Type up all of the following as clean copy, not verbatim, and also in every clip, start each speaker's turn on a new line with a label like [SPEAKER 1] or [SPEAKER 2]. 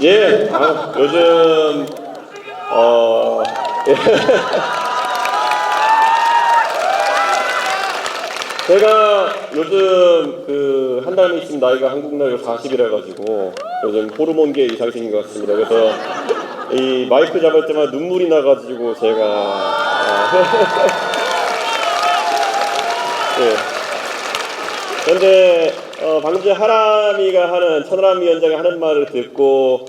[SPEAKER 1] 예, 요즘 예. 제가 요즘 한 달 있으면 나이가 한국 나이로 40이라 가지고 요즘 호르몬계 이상이 생긴 것 같습니다. 그래서 이 마이크 잡을 때마다 눈물이 나가지고 제가 예. 그런데 방금 전에 하람이가 하는 천하람 위원장이 하는 말을 듣고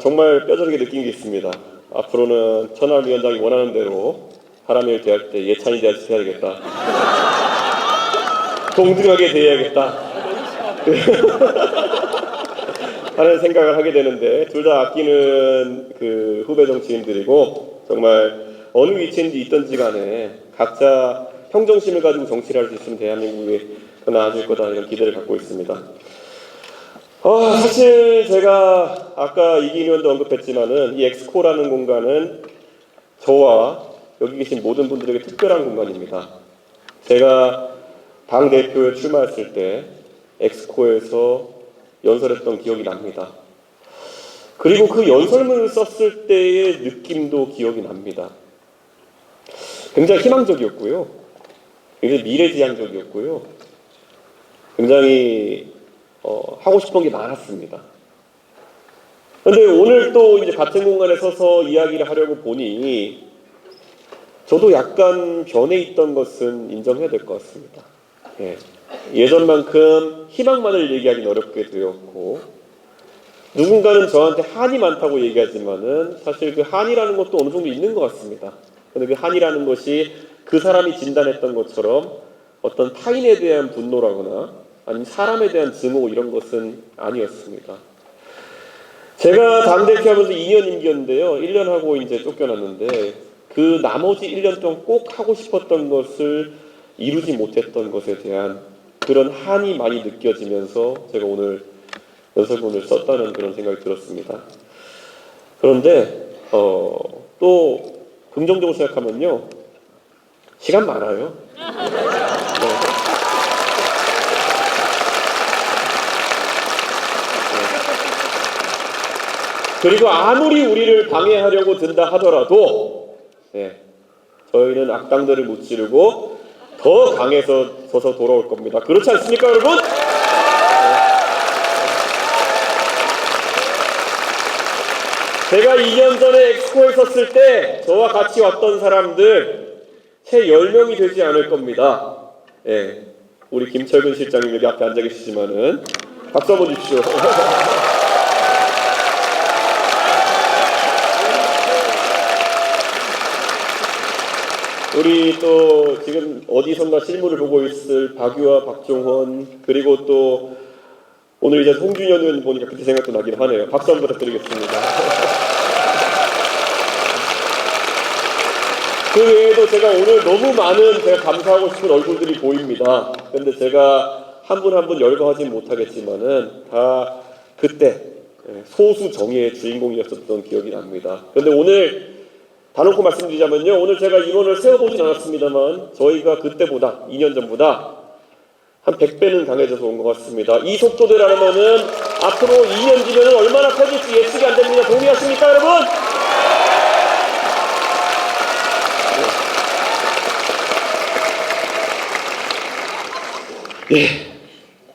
[SPEAKER 1] 정말 뼈저리게 느낀 게 있습니다. 앞으로는 천하람 위원장이 원하는 대로 하람이를 대할 때 예찬이 대하듯이 대해야겠다. 동등하게 대해야겠다. 하는 생각을 하게 되는데, 둘 다 아끼는 후배 정치인들이고 정말 어느 위치인지 있던지 간에 각자 평정심을 가지고 정치를 할 수 있으면 대한민국이 더 나아질 거다, 이런 기대를 갖고 있습니다. 사실 제가 아까 이기인 의원도 언급했지만은 이 엑스코라는 공간은 저와 여기 계신 모든 분들에게 특별한 공간입니다. 제가 당대표에 출마했을 때 엑스코에서 연설했던 기억이 납니다. 그리고 그 연설문을 썼을 때의 느낌도 기억이 납니다. 굉장히 희망적이었고요. 굉장히 미래지향적이었고요. 굉장히 하고 싶은 게 많았습니다. 그런데 오늘 또 이제 같은 공간에 서서 이야기를 하려고 보니 저도 약간 변해 있던 것은 인정해야 될 것 같습니다. 예. 예전만큼 희망만을 얘기하기는 어렵게 되었고, 누군가는 저한테 한이 많다고 얘기하지만은 사실 그 한이라는 것도 어느 정도 있는 것 같습니다. 그런데 그 한이라는 것이 그 사람이 진단했던 것처럼 어떤 타인에 대한 분노라거나 아니면 사람에 대한 증오, 이런 것은 아니었습니다. 제가 당대표 하면서 2년 임기였는데요. 1년 하고 이제 쫓겨났는데, 그 나머지 1년 동안 꼭 하고 싶었던 것을 이루지 못했던 것에 대한 그런 한이 많이 느껴지면서 제가 오늘 연설문을 썼다는 그런 생각이 들었습니다. 그런데 또 긍정적으로 생각하면요, 시간 많아요. 네. 그리고 아무리 우리를 방해하려고 든다 하더라도 저희는 악당들을 무찌르고 더 강해서서 돌아올 겁니다. 그렇지 않습니까, 여러분? 제가 2년 전에 엑스코에 섰을 때 저와 같이 왔던 사람들 채 10명이 되지 않을 겁니다. 우리 김철근 실장님 여기 앞에 앉아 계시지만은 박수 한번 주십시오. 우리 또 지금 어디선가 실무를 보고 있을 박유와 박종헌, 그리고 또 오늘 이제 홍준현 의원 보니까 그때 생각도 나긴 하네요. 박수 한번 부탁드리겠습니다. 그 외에도 제가 오늘 너무 많은 제가 감사하고 싶은 얼굴들이 보입니다. 그런데 제가 한 분 한 분 열거하지는 못하겠지만은 다 그때 소수 정의의 주인공이었던 기억이 납니다. 그런데 오늘 다놓고 말씀드리자면요, 오늘 제가 인원을 세어보진 않았습니다만 저희가 그때보다 2년 전보다 한 100배는 강해져서 온 것 같습니다. 이 속도대로라면은 앞으로 2년 뒤면 얼마나 커질지 예측이 안 됩니다. 동의하십니까, 여러분?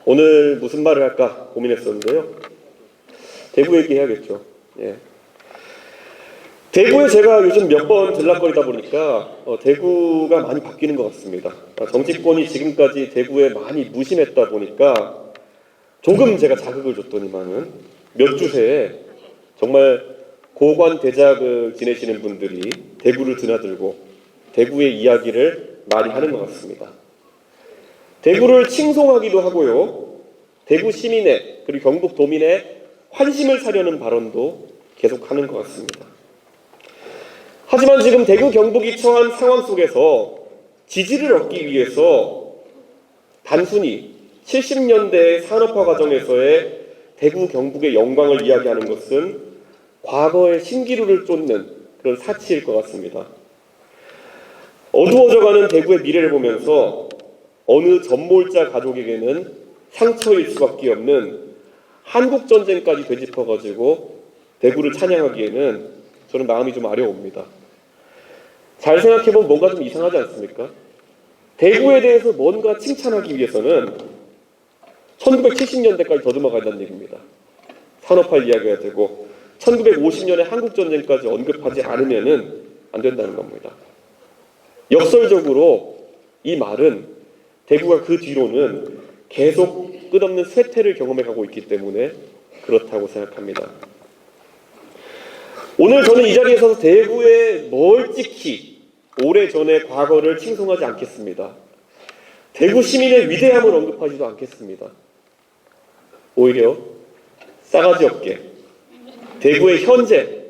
[SPEAKER 1] 오늘 무슨 말을 할까 고민했었는데요. 대구 얘기해야겠죠. 대구에 제가 요즘 몇 번 들락거리다 보니까 대구가 많이 바뀌는 것 같습니다. 정치권이 지금까지 대구에 많이 무심했다 보니까 조금 제가 자극을 줬더니만은 몇 주 새에 정말 고관 대작을 지내시는 분들이 대구를 드나들고 대구의 이야기를 많이 하는 것 같습니다. 대구를 칭송하기도 하고요, 대구 시민의 그리고 경북 도민의 환심을 사려는 발언도 계속하는 것 같습니다. 하지만 지금 대구 경북이 처한 상황 속에서 지지를 얻기 위해서 단순히 70년대의 산업화 과정에서의 대구 경북의 영광을 이야기하는 것은 과거의 신기루를 쫓는 그런 사치일 것 같습니다. 어두워져가는 대구의 미래를 보면서 어느 전몰자 가족에게는 상처일 수밖에 없는 한국 전쟁까지 되짚어가지고 대구를 찬양하기에는 저는 마음이 좀 아려옵니다. 잘 생각해보면 뭔가 좀 이상하지 않습니까? 대구에 대해서 뭔가 칭찬하기 위해서는 1970년대까지 더듬어 간다는 얘기입니다. 산업화 이야기가 되고 1950년에 한국전쟁까지 언급하지 않으면 안 된다는 겁니다. 역설적으로 이 말은 대구가 그 뒤로는 계속 끝없는 쇠퇴를 경험해가고 있기 때문에 그렇다고 생각합니다. 오늘 저는 이 자리에서 대구의 멀찍이 오래전의 과거를 칭송하지 않겠습니다. 대구 시민의 위대함을 언급하지도 않겠습니다. 오히려 싸가지 없게 대구의 현재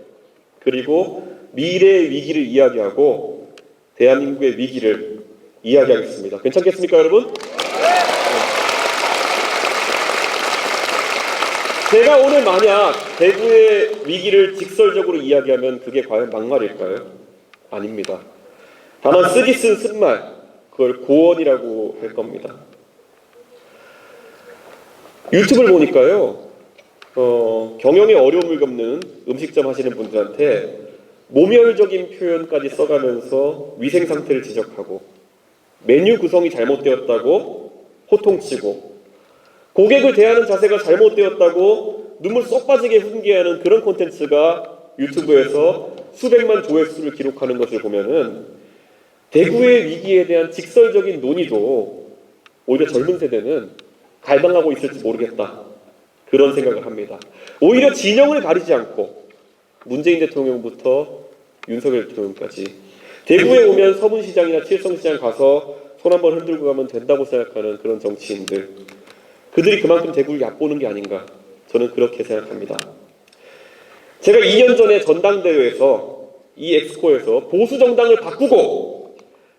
[SPEAKER 1] 그리고 미래의 위기를 이야기하고 대한민국의 위기를 이야기하겠습니다. 괜찮겠습니까, 여러분? 제가 오늘 만약 대구의 위기를 직설적으로 이야기하면 그게 과연 막말일까요? 아닙니다. 다만 쓰기 쓴 쓴말, 그걸 고언이라고 할 겁니다. 유튜브를 보니까요, 경영에 어려움을 겪는 음식점 하시는 분들한테 모멸적인 표현까지 써가면서 위생 상태를 지적하고 메뉴 구성이 잘못되었다고 호통치고 고객을 대하는 자세가 잘못되었다고 눈물 쏙 빠지게 훈계하는 그런 콘텐츠가 유튜브에서 수백만 조회수를 기록하는 것을 보면은 대구의 위기에 대한 직설적인 논의도 오히려 젊은 세대는 갈망하고 있을지 모르겠다. 그런 생각을 합니다. 오히려 진영을 가리지 않고 문재인 대통령부터 윤석열 대통령까지 대구에 오면 서문시장이나 칠성시장 가서 손 한번 흔들고 가면 된다고 생각하는 그런 정치인들, 그들이 그만큼 대구를 얕보는 게 아닌가, 저는 그렇게 생각합니다. 제가 2년 전에 전당대회에서 이 엑스코에서 보수 정당을 바꾸고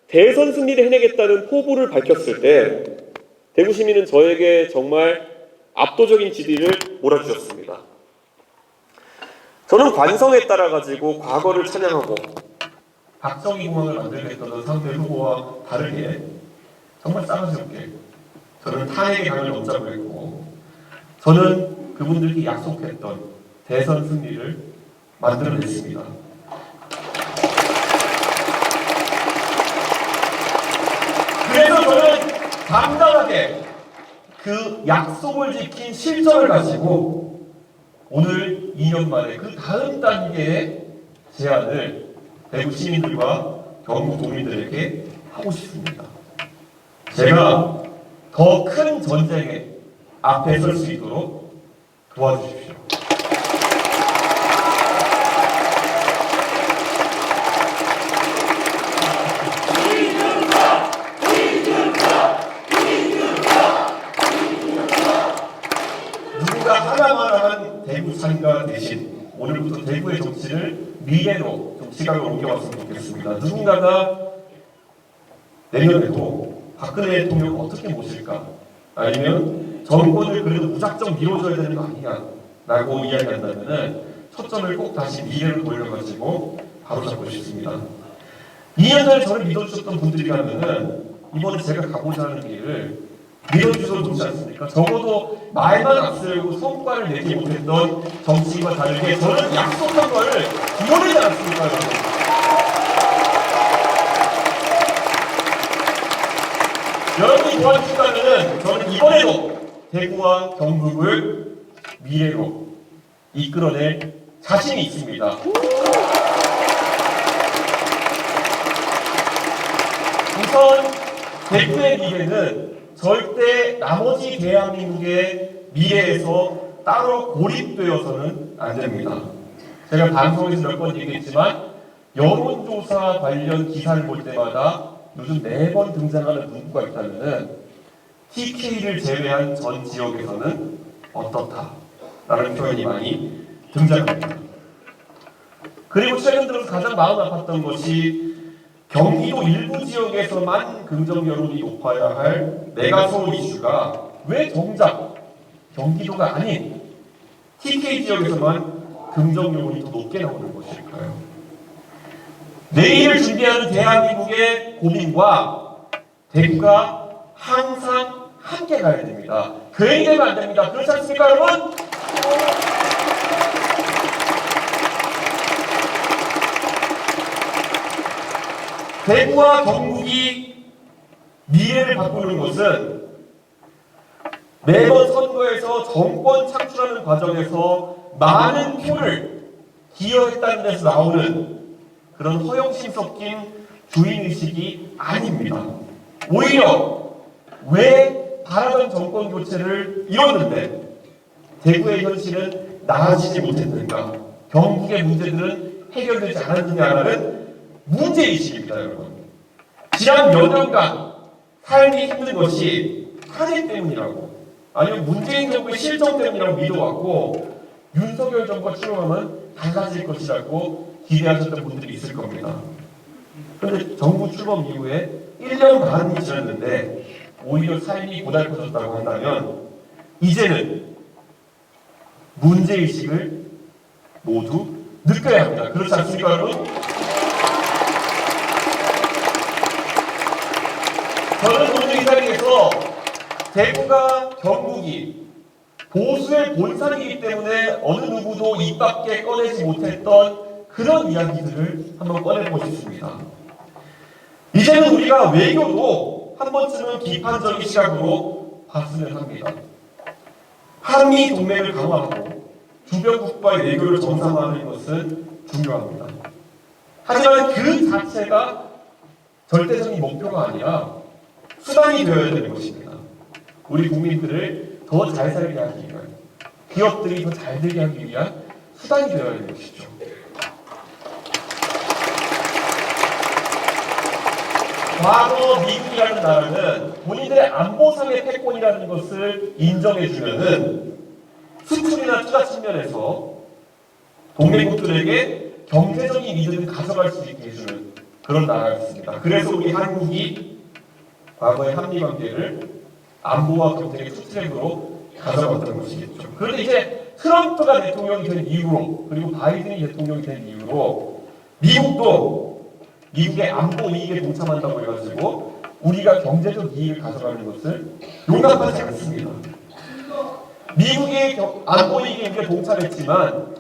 [SPEAKER 1] 대선 승리를 해내겠다는 포부를 밝혔을 때 대구 시민은 저에게 정말 압도적인 지지를 몰아주셨습니다. 저는 관성에 따라 가지고 과거를 찬양하고 박정희 공항을 만들겠다던 상대 후보와 다르게 정말 싸가지 없게 저는 탄핵의 강을 얹자고 했고, 저는 그분들이 약속했던 대선 승리를 만들어냈습니다. 그래서 저는 당당하게 그 약속을 지킨 실적을 가지고 오늘 2년 만에 그 다음 단계의 제안을 대구 시민들과 경북 도민들에게 하고 싶습니다. 제가 더 큰 전쟁에 앞에 설 수 있도록 도와주십시오. 누군가 하나만한 대구 상가 대신 오늘부터 대구의 정치를 미래로 좀 시각을 옮겨왔으면 좋겠습니다. 누군가가 내년에도 박근혜 대통령 어떻게 모실까? 아니면 정권을 그래도 무작정 밀어줘야 되는 거 아니냐? 라고 이야기한다면 초점을 꼭 다시 미래로 돌려가지고 바로잡고 싶습니다. 2년 전에 저를 믿어주셨던 분들이라면 이번에 제가 가고자 하는 길을 믿어주셔도 좋지 않습니까? 적어도 말만 앞세우고 성과를 내지 못했던 정치인과 다르게 저는 약속한 걸 이뤄내지 않았습니까, 여러분? 여러분이 도와주신다면 저는 이번에도 대구와 경북을 미래로 이끌어낼 자신이 있습니다. 우선 대구의 미래는 절대 나머지 대한민국의 미래에서 따로 고립되어서는 안 됩니다. 제가 방송에서 몇 번 얘기했지만 여론조사 관련 기사를 볼 때마다 요즘 매번 등장하는 문구가 있다면 TK를 제외한 전 지역에서는 어떻다라는 표현이 많이 등장합니다. 그리고 최근 들어서 가장 마음 아팠던 것이 경기도 일부 지역에서만 긍정 여론이 높아야 할 메가서울 이슈가 왜 정작 경기도가 아닌 TK 지역에서만 긍정 여론이 더 높게 나오는 것일까요? 내일을 준비하는 대한민국의 고민과 대구가 항상 함께 가야 됩니다. 괜히 되면 안 됩니다. 그렇지 않습니까, 여러분? 대구와 경북이 미래를 바꾸는 것은 매번 선거에서 정권 창출하는 과정에서 많은 표를 기여했다는 데서 나오는 그런 허영심 섞인 주인의식이 아닙니다. 오히려 왜 바라던 정권 교체를 이뤘는데 대구의 현실은 나아지지 못했는가, 경북의 문제들은 해결되지 않았느냐라는 문제의식입니다, 여러분. 지난 몇 년간 삶이 힘든 것이 탄핵 때문이라고, 아니면 문재인 정부의 실정 때문이라고 믿어왔고, 윤석열 정부가 출범하면 달라질 것이라고 기대하셨던 분들이 있을 겁니다. 그런데 정부 출범 이후에 1년 반이 지났는데 오히려 삶이 고달퍼졌다고 한다면 이제는 문제의식을 모두 느껴야 합니다. 그렇지 않습니까, 여러분? 저는 오늘 이 자리에서 대구가 경북이 보수의 본산이기 때문에 어느 누구도 입 밖에 꺼내지 못했던 그런 이야기들을 한번 꺼내보고 싶습니다. 이제는 우리가 외교도 한 번쯤은 비판적인 시각으로 봤으면 합니다. 한미 동맹을 강화하고 주변국과의 외교를 정상화하는 것은 중요합니다. 하지만 그 자체가 절대적인 목표가 아니라 수단이 되어야 되는 것입니다. 우리 국민들을 더 잘 살게 하기 위한, 기업들이 더 잘 되게 하기 위한 수단이 되어야 되는 것이죠. 과거 미국이라는 나라는 본인들의 안보상의 패권이라는 것을 인정해주면은 수출이나 투자 측면에서 동맹국들에게 경제적인 이득을 가져갈 수 있게 해주는 그런 나라였습니다. 그래서 우리 한국이 과거의 한미 관계를 안보와 경쟁의 투트랙으로 가져갔던 것이겠죠. 그런데 이제 트럼프가 대통령이 된 이후로, 그리고 바이든이 대통령이 된 이후로 미국도 미국의 안보 이익에 동참한다고 해가지고 우리가 경제적 이익을 가져가는 것을 용납하지 않습니다. 미국의 안보 이익에 우리가 동참했지만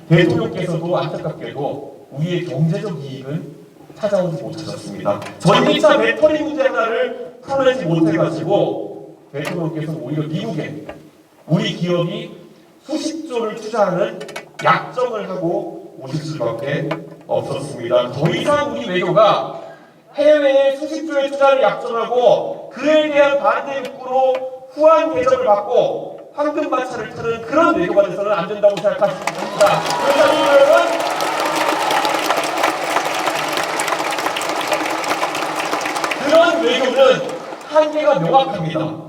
[SPEAKER 1] 대통령께서도 안타깝게도 우리의 경제적 이익은 찾아오지 못하셨습니다. 전기차 배터리 문제 하나를 풀어내지 못해가지고 대통령께서는 오히려 미국에 우리 기업이 수십조를 투자하는 약정을 하고 오실 수밖에 없었습니다. 더 이상 우리 외교가 해외에 수십조의 투자를 약정하고 그에 대한 반대 욕구로 후한 대접을 받고 황금 마차를 타는 그런 외교가 돼서는 안 된다고 생각합니다. 그렇다면 여러분, 그런 외교는 한계가 명확합니다.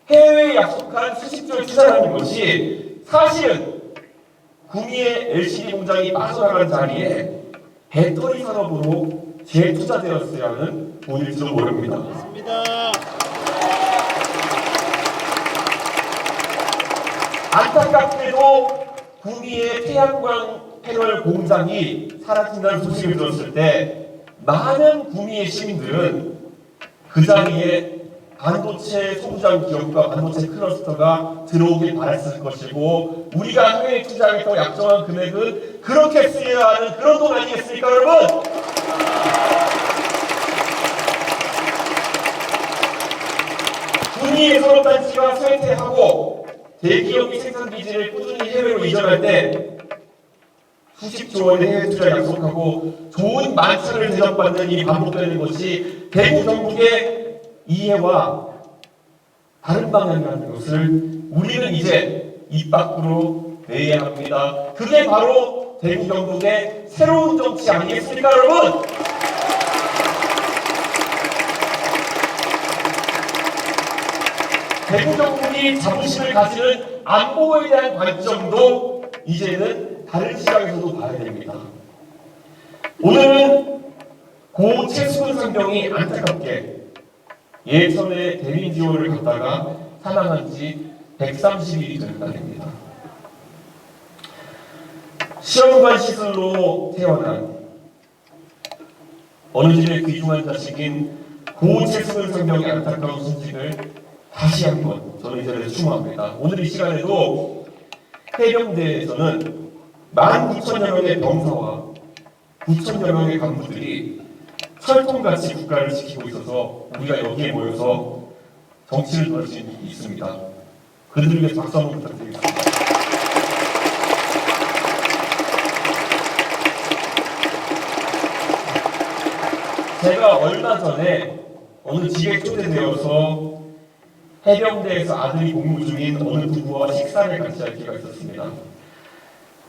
[SPEAKER 1] 해외에 약속한 수십조의 투자라는 것이 사실은 구미의 LCD 공장이 빠져나간 자리에 배터리 산업으로 재투자되었어야 하는 돈일지도 모릅니다. 안타깝게도 구미의 태양광 패널 공장이 사라진다는 소식을 들었을 때 많은 구미의 시민들은 그 자리에 반도체 소부장 기업과 반도체 클러스터가 들어오길 바랐을 것이고, 우리가 해외에 투자하겠다고 약정한 금액은 그렇게 쓰여야 하는 그런 돈 아니겠습니까, 여러분? 구미의 산업단지가 쇠퇴하고 대기업이 생산기지를 꾸준히 해외로 이전할 때 수십조 원의 해외 투자 약속하고 좋은 만찬을 대접받는 일이 반복되는 것이 대구 경북의 이해와 다른 방향이라는 것을 우리는 이제 입 밖으로 내야 합니다. 그게 바로 대구 경북의 새로운 정치 아니겠습니까, 여러분? 대구 경북이 자부심을 가지는 안보에 대한 관점도 이제는 다른 시각에서도 봐야 됩니다. 오늘은 고 최수근 상병이 안타깝게 예천의 대민 지원을 갖다가 사망한 지 130일이 된 날입니다. 시험관 시설로 태어난 어느 집의 귀중한 자식인
[SPEAKER 2] 고 최수근 상병의 안타까운 순직을 다시 한번 저는 이 자리에서 추모합니다. 오늘 이 시간에도 해병대에서는 19,000여 명의 병사와 9,000여 명의 간부들이 철통같이 국가를 지키고 있어서 우리가 여기에 모여서 정치를 벌일 수 있습니다. 그들을 위해서 박수 한번 부탁드리겠습니다. 제가 얼마 전에 어느 집에 초대되어서 해병대에서 아들이 복무 중인 어느 부부와 식사를 같이 할 기회가 있었습니다.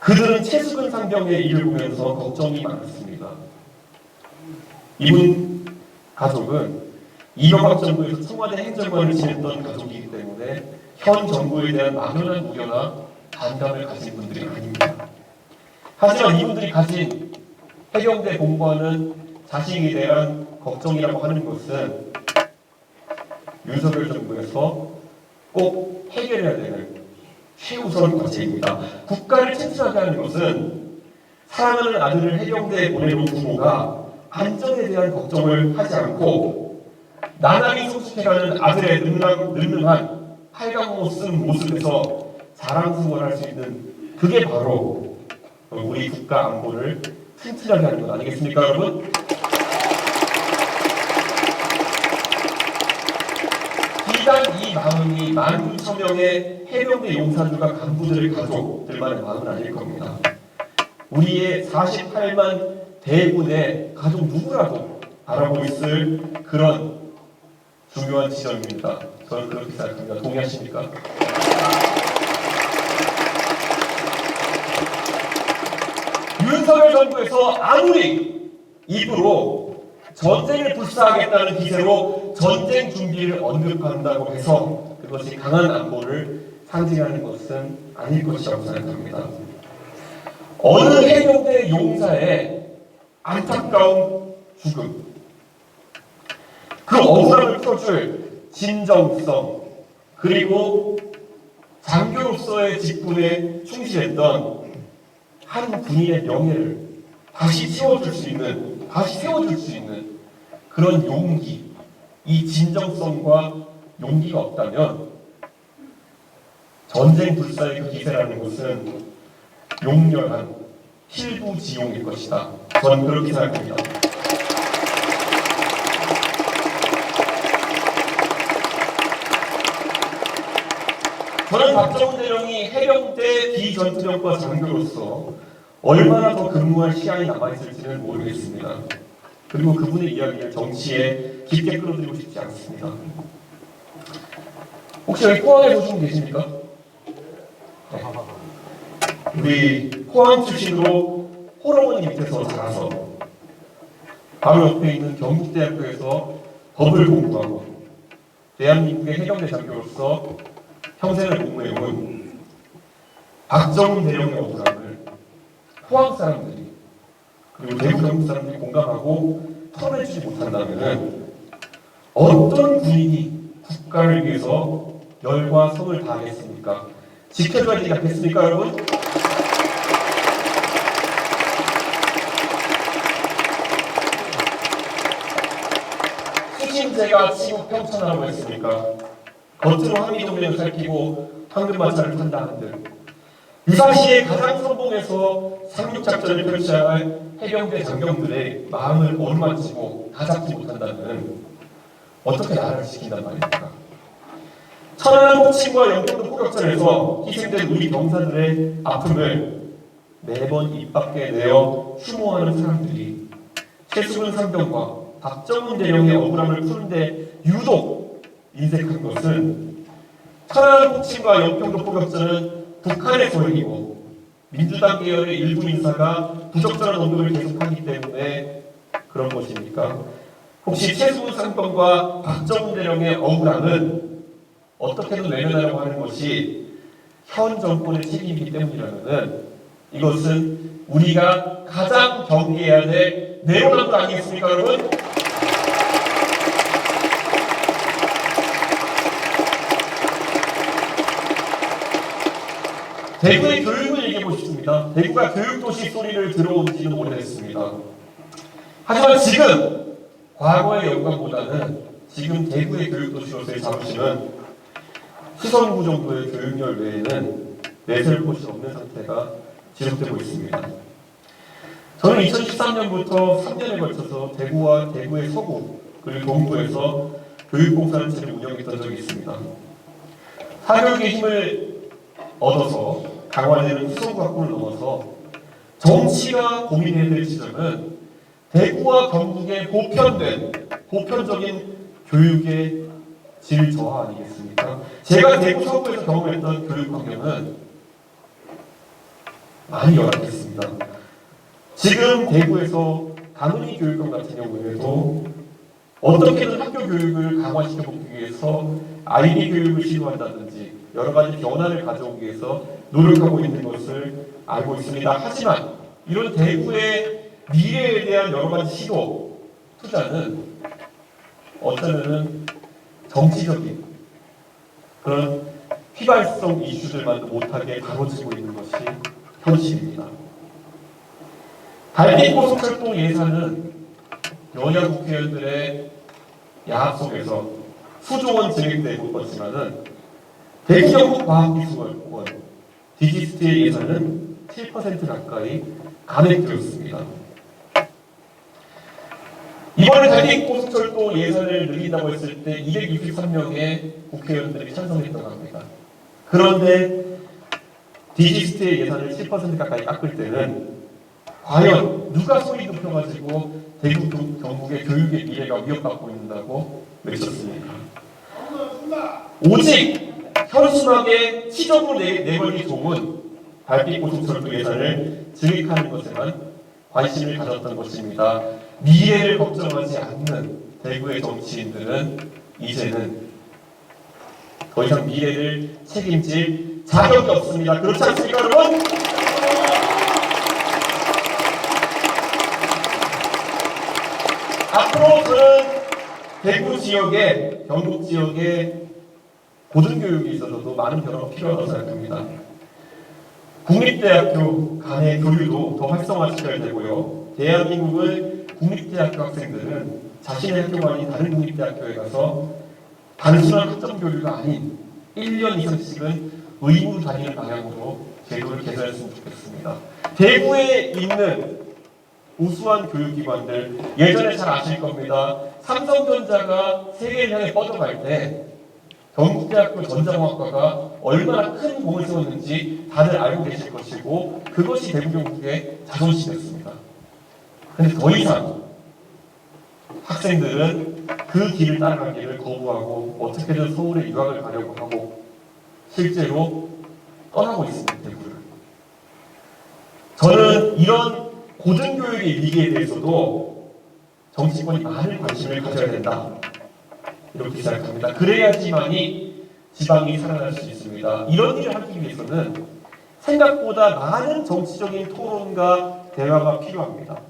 [SPEAKER 2] 그들은 최수근 상병의 일을 보면서 걱정이 많았습니다. 이분 가족은 이명박 정부에서 청와대 행정관을 지냈던 가족이기 때문에 현 정부에 대한 막연한 우려나 반감을 가진 분들이 아닙니다. 하지만 이분들이 가진 해병대 공부하는 자식에 대한 걱정이라고 하는 것은 윤석열 정부에서 꼭 해결해야 되는 최우선 과제입니다. 국가를 튼튼하게 하는 것은 사랑하는 아들을 해병대에 보내는 부모가 안전에 대한 걱정을 하지 않고 나날이 성숙해가는 아들의 늠름한 팔강모 쓴 모습에서 자랑스러워할 수 있는 그게 바로 우리 국가 안보를 튼튼하게 하는 것 아니겠습니까, 여러분? 비단 이 마음이 19,000명의 해병대 용사들과 간부들의 가족들만의 마음은 아닐 겁니다. 우리의 48만 대군의 가족 누구라도 알아보고 있을 그런 중요한 지점입니다. 저는 그렇게 생각합니다. 동의하십니까? 윤석열 정부에서 아무리 입으로 전쟁을 불사하겠다는 기세로 전쟁 준비를 언급한다고 해서 그것이 강한 안보를 상징하는 것은 아닐 것이라고 생각합니다. 어느 해병대 용사의 안타까운 죽음, 그 억울함을 풀어줄 진정성, 그리고 장교로서의 직분에 충실했던 한 군인의 명예를 다시 세워줄 수 있는 그런 용기, 이 진정성과 용기가 없다면 전쟁 불사의 그 기세라는 것은 용렬한 hil부지용일 것이다. 저는 그렇게 생각합니다. 저는 박정훈 대령이 해병대 비전투력과 장교로서 얼마나 더 근무할 시간이 남아있을지는 모르겠습니다. 그리고 그분의 이야기를 정치에 깊게 끌어들이고 싶지 않습니다. 혹시 여기 포항에 오신 분 계십니까? 네. 우리 포항 출신으로 홀어머니 밑에서 자라서 바로 옆에 있는 경북대학교에서 법을 공부하고 대한민국의 해병대 장교로서 평생을 공부해온 박정훈 대령의 억울함을 포항 사람들이 그리고 대구 경북 사람들이 공감하고 털어내주지 못한다면 어떤 군인이 국가를 위해서 열과 성을 다하겠습니까? 지켜줘야 되지 않겠습니까, 여러분? 수신제가 치고 평천하라고 했습니까? 겉으로 항미동맹을 살피고 황금마차를 탄다 한들 유사시에 가장 선봉해서 상륙작전을 펼쳐야 할 해병대 장병들의 마음을 어루만지고 다잡지 못한다면 어떻게 나라를 지킨단 말입니까? 천안함 폭침과 영평도 포격전에서 희생된 우리 병사들의 아픔을 매번 입 밖에 내어 추모하는 사람들이 최수근 상병과 박정훈 대령의 억울함을 푸는데 유독 인색한 것은 천안함 폭침과 영평도 포격전은 북한의 소행이고 민주당 계열의 일부 인사가 부적절한 언급을 계속하기 때문에 그런 것입니까? 혹시 최수근 상병과 박정훈 대령의 억울함은 어떻게든 외면하려고 하는 것이 현 정권의 책임이기 때문이라면 이것은 우리가 가장 경계해야 될 내로남불 아니겠습니까, 여러분? 대구의 교육을 얘기해보고 싶습니다. 대구가 교육도시 소리를 들어온 지는 오래됐습니다. 하지만 지금 과거의 영광보다는 지금 대구의 교육도시로서의 자부심은 수성구 정도의 교육열 외에는 내세울 곳이 없는 상태가 지속되고 있습니다. 저는 2013년부터 3년에 걸쳐서 대구와 대구의 서구 그리고 동구에서 교육봉사단체를 운영했던 적이 있습니다. 사교육의 힘을 얻어서 강화되는 수성구 학군을 넘어서 정치가 고민해야 될 지점은 대구와 경북의 보편적인 교육의 질 저하 아니겠습니까? 제가 대구 서구에서 경험했던 교육 환경은 많이 열악했습니다. 지금 대구에서 가문이 교육감 같은 경우에도 어떻게든 학교 교육을 강화시켜보기 위해서 아이디 교육을 시도한다든지 여러 가지 변화를 가져오기 위해서 노력하고 있는 것을 알고 있습니다. 하지만 이런 대구의 미래에 대한 여러 가지 시도, 투자는 어쩌면은 정치적인 그런 휘발성 이슈들만 못하게 가로지고 있는 것이 현실입니다. 달빛고속철도 예산은 여야 국회의원들의 야합 속에서 수조원 진행되고 있지만은 대구 경북과학기술원 디지스트의 예산은 7% 가까이 감액되었습니다. 이번에 달빛고속철도 예산을 늘린다고 했을 때 263명의 국회의원들이 찬성했다고 합니다. 그런데 디지스트의 예산을 7% 가까이 깎을 때는 과연 누가 소리 높여가지고 대구 경북의 교육의 미래가 위협받고 있는다고 외쳤습니까? 오직 현수막에 시정으로 내걸기 좋은 달빛고속철도 예산을 증액하는 것에만 관심을 가졌던 것입니다. 미래를 걱정하지 않는 대구의 정치인들은 이제는 더 이상 미래를 책임질 자격이 없습니다. 그렇지 않습니까, 여러분? 앞으로 저는 대구 지역에, 경북 지역에 고등교육에 있어서도 많은 변화가 필요하다고 생각합니다. 국립대학교 간의 교류도 더 활성화시켜야 되고요. 대한민국의 국립대학교 학생들은 자신의 학교가 아닌 다른 국립대학교에 가서 단순한 학점 교류가 아닌 1년 이상씩은 의무로 다니는 방향으로 제도를 개선했으면 좋겠습니다. 대구에 있는 우수한 교육기관들 예전에 잘 아실 겁니다. 삼성전자가 세계를 향해 뻗어갈 때 경북대학교 전자공학과가 얼마나 큰 공을 세웠는지 다들 알고 계실 것이고 그것이 대구 경북의 자존심이었습니다. 그런데 더 이상 학생들은 그 길을 따라가기를 거부하고 어떻게든 서울에 유학을 가려고 하고 실제로 떠나고 있습니다. 대구를. 저는 이런 고등교육의 위기에 대해서도 정치권이 많은 관심을 가져야 된다. 이렇게 생각합니다. 그래야지만이 지방이 살아날 수 있습니다. 이런 일을 하기 위해서는 생각보다 많은 정치적인 토론과 대화가 필요합니다.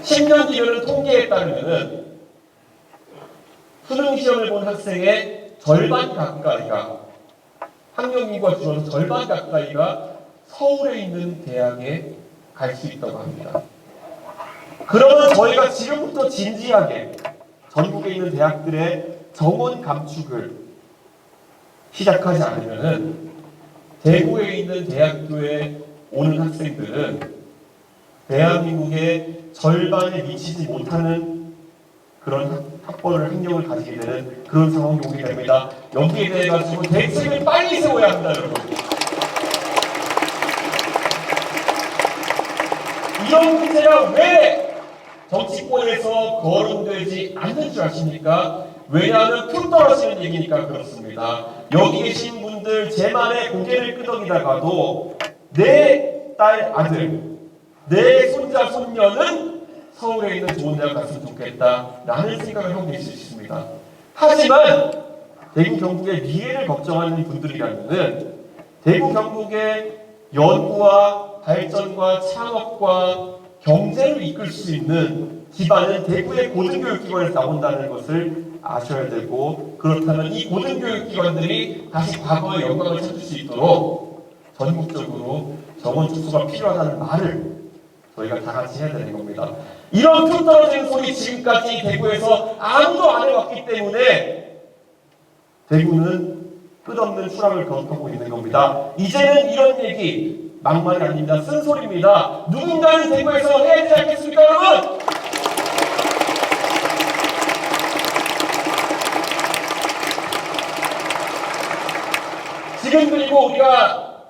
[SPEAKER 2] 10년 뒤에는 통계에 따르면 수능 시험을 본 학생의 절반 가까이가 학령인구가 줄어서 절반 가까이가 서울에 있는 대학에 갈 수 있다고 합니다. 그러면 저희가 지금부터 진지하게 전국에 있는 대학들의 정원 감축을 시작하지 않으면은 대구에 있는 대학교에 오는 학생들은 대한민국의 절반에 미치지 못하는 그런 학벌을 가지게 되는 그런 상황이 오게 됩니다. 여기에 대해 가지고 대책을 빨리 세워야 합니다, 여러분. 이런 문제가 왜 정치권에서 거론되지 않는 줄 아십니까? 왜냐하면 표 떨어지는 얘기니까 그렇습니다. 여기 계신 분들 제만의 고개를 끄덕이다가도 내 딸, 아들, 내 손자, 손녀는 서울에 있는 좋은 대학 갔으면 좋겠다라는 생각을 하고 계실 수 있습니다. 하지만 대구 경북의 미래를 걱정하는 분들이라면은 대구 경북의 연구와 발전과 창업과 경제를 이끌 수 있는 기반은 대구의 고등교육기관에서 나온다는 것을 아셔야 되고, 그렇다면 이 고등교육기관들이 다시 과거의 영광을 찾을 수 있도록 전국적으로 정원 축소가 필요하다는 말을 저희가 다 같이 해야 되는 겁니다. 이런 표 떨어지는 소리 지금까지 대구에서 아무도 안 해왔기 때문에 대구는 끝없는 추락을 거듭하고 있는 겁니다. 이제는 이런 얘기 막말이 아닙니다. 쓴소리입니다. 누군가는 대구에서 해야 되지 않겠습니까, 여러분? 지금 그리고 우리가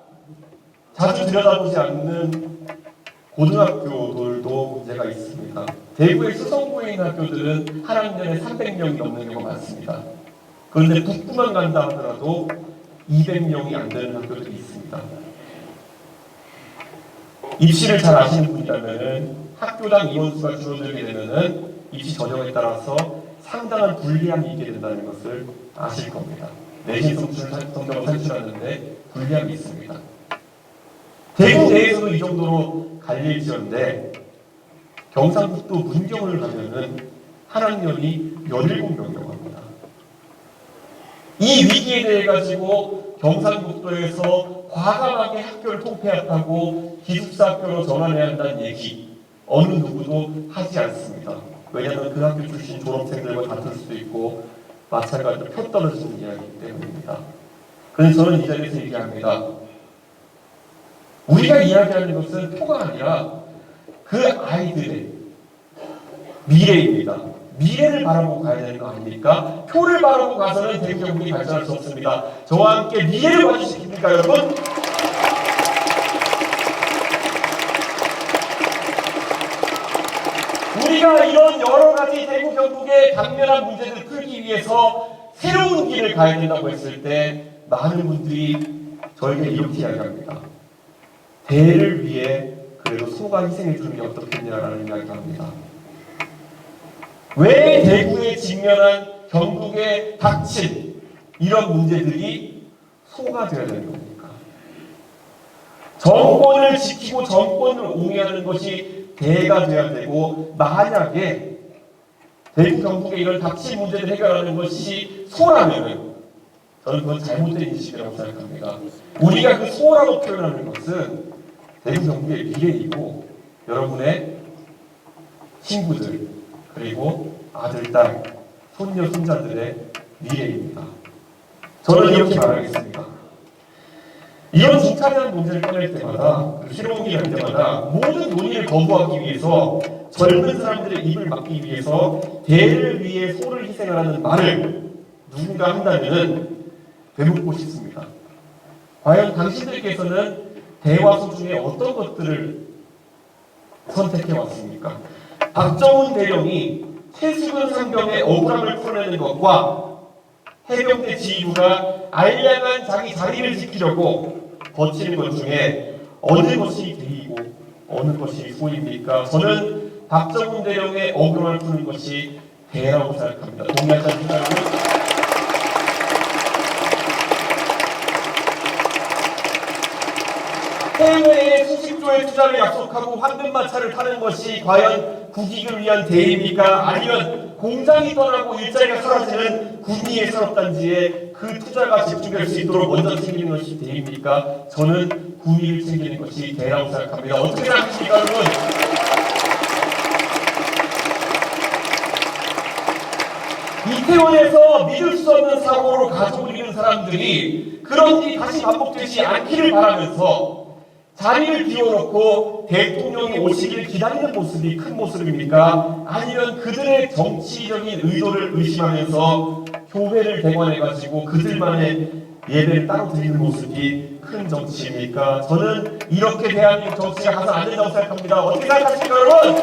[SPEAKER 2] 자주 들여다보지 않는 고등학교들도 문제가 있습니다. 대구의 수성구에 있는 학교들은 한 학년에 300명이 넘는 경우가 많습니다. 그런데 북구만 간다 하더라도 200명이 안 되는 학교들이 있습니다. 입시를 잘 아시는 분이라면 학교당 인원수가 줄어들게 되면 입시 전형에 따라서 상당한 불리함이 있게 된다는 것을 아실 겁니다. 내신 성적을 산출하는데 불리함이 있습니다. 대구 내에서도 이 정도로 갈릴지언데 경상북도 문경을 가면은 한 학년이 17명이라고 합니다. 이 위기에 대해 가지고 경상북도에서 과감하게 학교를 통폐합하고 기숙사 학교로 전환해야 한다는 얘기 어느 누구도 하지 않습니다. 왜냐하면 그 학교 출신 졸업생들과 같을 수도 있고 마찬가지로 표 떨어지는 이야기이기 때문입니다. 그래서 저는 이 자리에서 얘기합니다. 우리가 이야기하는 것은 표가 아니라 그 아이들의 미래입니다. 미래를 바라보고 가야 되는 거 아닙니까? 표를 바라보고 가서는 대구 경북이 발전할 수 없습니다. 저와 함께 미래를 봐주십니까, 여러분? 우리가 이런 여러 가지 대구 경북의 당면한 문제들을 풀기 위해서 새로운 길을 가야 된다고 했을 때 많은 분들이 저에게 이렇게 이야기합니다. 대를 위해 그래도 소가 희생해 주는 게 어떻겠냐라는 이야기를 합니다. 왜 대구에 직면한 경북에 닥친 이런 문제들이 소가 되어야 되는 겁니까? 정권을 지키고 정권을 옹호하는 것이 대가 되어야 되고 만약에 대구 경북에 이런 닥친 문제를 해결하는 것이 소라면 저는 그건 잘못된 인식이라고 생각합니다. 우리가 그 소라고 표현하는 것은 대구 경북의 미래이고 여러분의 친구들 그리고 아들, 딸, 손녀, 손자들의 미래입니다. 저는 이렇게 말하겠습니다. 이런 중차대한 문제를 꺼낼 때마다 새로운 일을 할 때마다 모든 논의를 거부하기 위해서 젊은 사람들의 입을 막기 위해서 대를 위해 소를 희생하라는 말을 누군가 한다면 되묻고 싶습니다. 과연 당신들께서는 대와 소 중에 어떤 것들을 선택해 왔습니까? 박정훈 대령이 최수근 상병의 억울함을 풀어내는 것과 해병대 지휘부가 알량한 자기 자리를 지키려고 버티는 것 중에 어느 것이 대이고 어느 것이 소입니까? 저는 박정훈 대령의 억울함을 푸는 것이 대라고 생각합니다. 동의하지 않습니까? 해외에 수십조의 투자를 약속하고 황금마차를 타는 것이 과연 국익을 위한 대입니까? 아니면 공장이 떠나고 일자리가 사라지는 구미의 산업단지에 그 투자가 집중될 수 있도록 먼저 챙기는 것이 대입니까? 저는 구미를 챙기는 것이 대라고 생각합니다. 어떻게 생각하십니까, 여러분? 이태원에서 믿을 수 없는 사고로 가족을 잃은 사람들이 그런 일이 다시 반복되지 않기를 바라면서 자리를 비워놓고 대통령이 오시길 기다리는 모습이 큰 모습입니까? 아니면 그들의 정치적인 의도를 의심하면서 교회를 대관해가지고 그들만의 예배를 따로 드리는 모습이 큰 정치입니까? 저는 이렇게 대한민국 정치가 가서 안 된다고 생각합니다. 어떻게 생각하십니까, 여러분?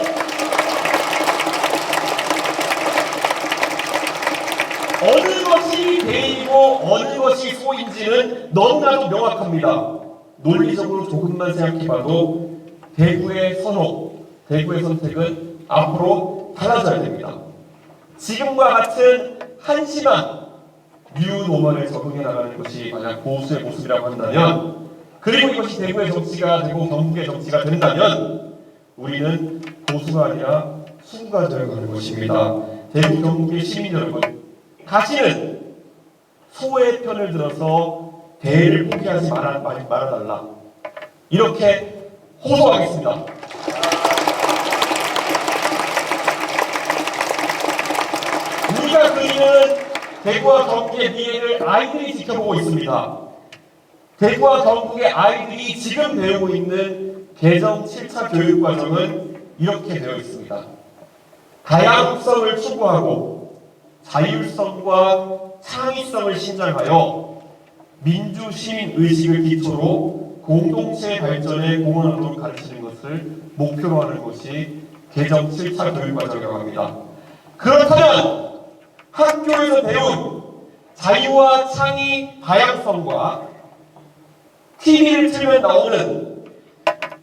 [SPEAKER 2] 어느 것이 대이고 어느 것이 소인지는 너무나도 명확합니다. 논리적으로 조금만 생각해봐도 대구의 선호, 대구의 선택은 앞으로 달라져야 됩니다. 지금과 같은 한심한 뉴노멀에 적응해 나가는 것이 만약 보수의 모습이라고 한다면, 그리고 이것이 대구의 정치가 되고 경북의 정치가 된다면 우리는 보수가 아니라 수구가 되어가는 것입니다. 대구 경북의 시민 여러분, 다시는 소의 편을 들어서 대를 포기하지 말아달라. 이렇게 호소하겠습니다. 그리는 대구와 경북의 미래를 아이들이 지켜보고 있습니다. 대구와 경북의 아이들이 지금 배우고 있는 개정 7차 교육과정은 이렇게 되어 있습니다. 다양성을 추구하고 자율성과 창의성을 신장하여 민주시민의식을 기초로 공동체 발전에 공헌하도록 가르치는 것을 목표로 하는 것이 개정 7차 교육과정이라고 합니다. 그렇다면 학교에서 배운 자유와 창의, 다양성과 TV를 틀면 나오는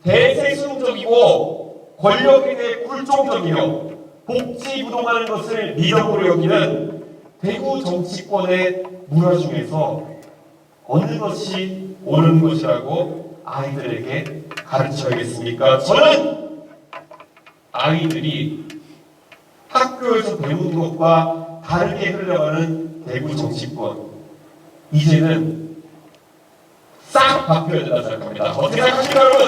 [SPEAKER 2] 대세수적이고 권력에 대해 굴종적이며 복지부동하는 것을 미덕으로 여기는 대구 정치권의 문화 중에서 어느 것이 옳은 것이라고 아이들에게 가르쳐야겠습니까? 저는 아이들이 학교에서 배우는 것과 다르게 흘러가는 대구 정치권, 이제는 싹 바뀌어야 된다고 생각합니다. 어떻게 생각하십니까, 여러분?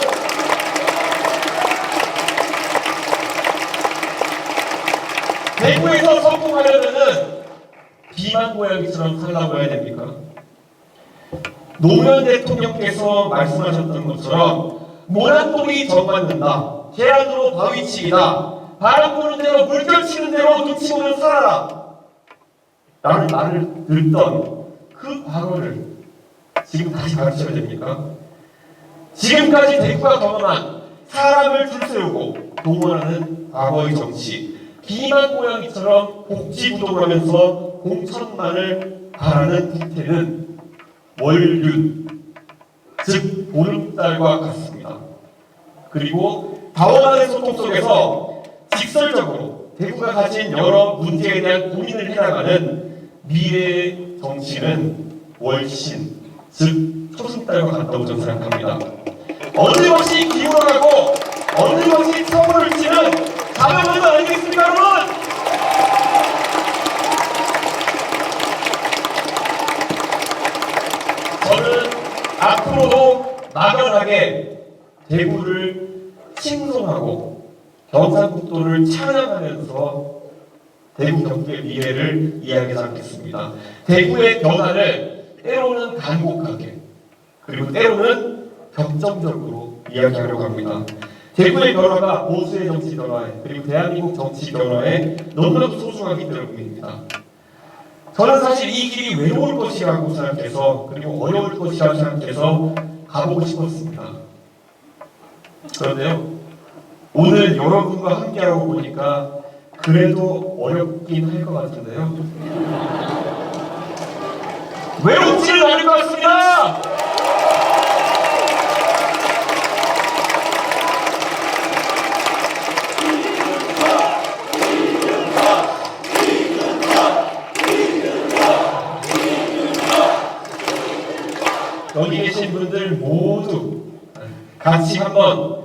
[SPEAKER 2] 대구에서 성공하려면은 비만 고양이처럼 살라고 해야 됩니까? 노무현 대통령께서 말씀하셨던 것처럼 모란돌이 정맞는다. 계란으로 바위치기다. 바람 부는 대로 물결 치는 대로 눈치 보면 살아라. 라는 말을 듣던 그 과거를 지금 다시 가르쳐야 됩니까? 지금까지 대구가 경험한 사람을 줄 세우고 동원하는 과거의 정치, 비만 고양이처럼 복지부동하면서 공천만을 바라는 후퇴는 월륜, 즉 보름달과 같습니다. 그리고 다원하는 소통 속에서 직설적으로 대구가 가진 여러 문제에 대한 고민을 해나가는 미래의 정치는 월신, 즉 초승달과 같다고 저는 생각합니다. 어느 것이 기울어가고 어느 것이 서울을지는 자명한 거 아니겠습니까, 여러분? 저는 앞으로도 막연하게 대구를 칭송하고 경상북도를 찬양하면서 대구 경북의 미래를 이야기하지 않겠습니다. 대구의 변화를 때로는 간곡하게 그리고 때로는 격정적으로 이야기하려고 합니다. 대구의 변화가 보수의 정치 변화에 그리고 대한민국 정치 변화에 너무나도 소중하기 때문입니다. 저는 사실 이 길이 외로울 것이라고 생각해서 그리고 어려울 것이라고 생각해서 가보고 싶었습니다. 그런데요, 오늘 여러분과 함께하고 보니까 그래도 어렵긴 할 것 같은데요. 외롭지는 않을 것 같습니다. 여기 계신 분들 모두 같이 한번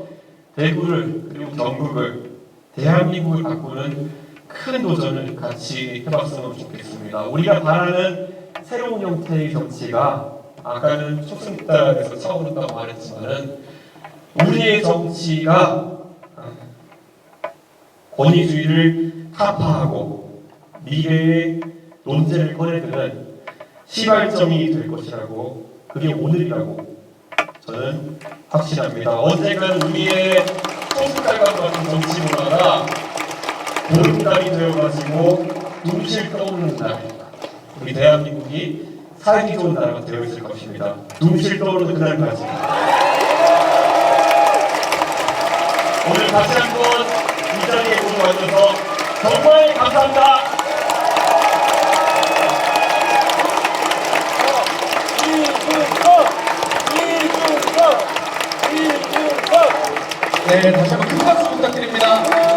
[SPEAKER 2] 대구를 그리고 경북을 대한민국을 바꾸는 큰 도전을 같이 해봤으면 좋겠습니다. 우리가 바라는 새로운 형태의 정치가 아까는 초승달에서 차오른다고 말했지만은 우리의 정치가 권위주의를 타파하고 미래의 논제를 꺼내드는 시발점이 될 것이라고 그게 오늘이라고 저는 확신합니다. 언젠가는 우리의 초승달과 같은 정치 문화가 보름달이 되어가지고 눈실 떠오르는 날, 우리 대한민국이 살기 좋은 나라가 되어 있을 것입니다. 눈실 떠오르는 그날까지 오늘 다시 한번 이 자리에 모두 와주셔서 정말 감사합니다.
[SPEAKER 3] 네, 다시 한번 큰 박수 부탁드립니다.